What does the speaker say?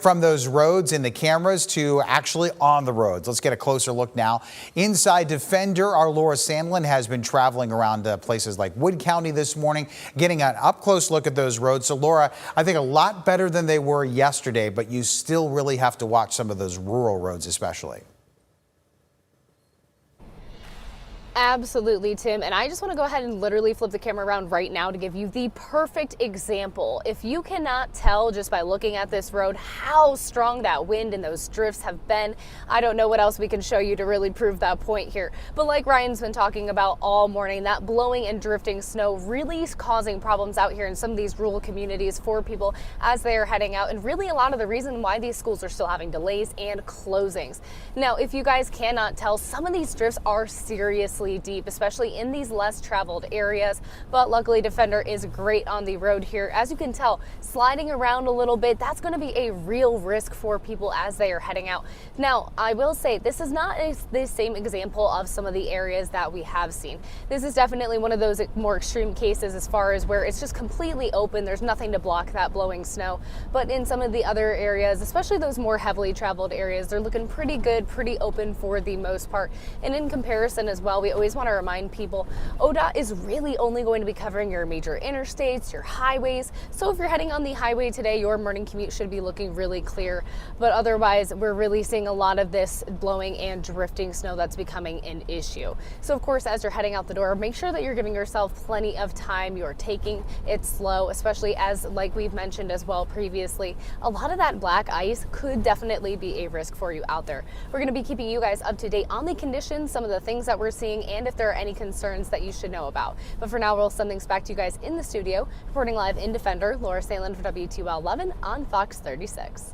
From those roads in the cameras to actually on the roads. Let's get a closer look now. Inside Defender, our Laura Sandlin has been traveling around places like Wood County this morning, getting an up-close look at those roads. So, Laura, I think a lot better than they were yesterday, but you still really have to watch some of those rural roads especially. Absolutely, Tim. And I just want to go ahead and literally flip the camera around right now to give you the perfect example. If you cannot tell just by looking at this road how strong that wind and those drifts have been, I don't know what else we can show you to really prove that point here. But like Ryan's been talking about all morning, that blowing and drifting snow really is causing problems out here in some of these rural communities for people as they are heading out, and really a lot of the reason why these schools are still having delays and closings. Now, if you guys cannot tell, some of these drifts are seriously deep, especially in these less traveled areas, but luckily Defender is great on the road here. As you can tell, sliding around a little bit, that's going to be a real risk for people as they are heading out. Now, I will say this is not the same example of some of the areas that we have seen. This is definitely one of those more extreme cases as far as where it's just completely open, there's nothing to block that blowing snow. But in some of the other areas, especially those more heavily traveled areas, they're looking pretty good, pretty open for the most part. And in comparison as well, we always want to remind people, ODOT is really only going to be covering your major interstates, your highways. So if you're heading on the highway today, your morning commute should be looking really clear. But otherwise, we're really seeing a lot of this blowing and drifting snow that's becoming an issue. So of course, as you're heading out the door, make sure that you're giving yourself plenty of time. You're taking it slow, especially as, like we've mentioned as well previously, a lot of that black ice could definitely be a risk for you out there. We're going to be keeping you guys up to date on the conditions, some of the things that we're seeing, and if there are any concerns that you should know about. But for now, we'll send things back to you guys in the studio. Reporting live in Defender, Laura Sandlin for WTOL 11 on Fox 36.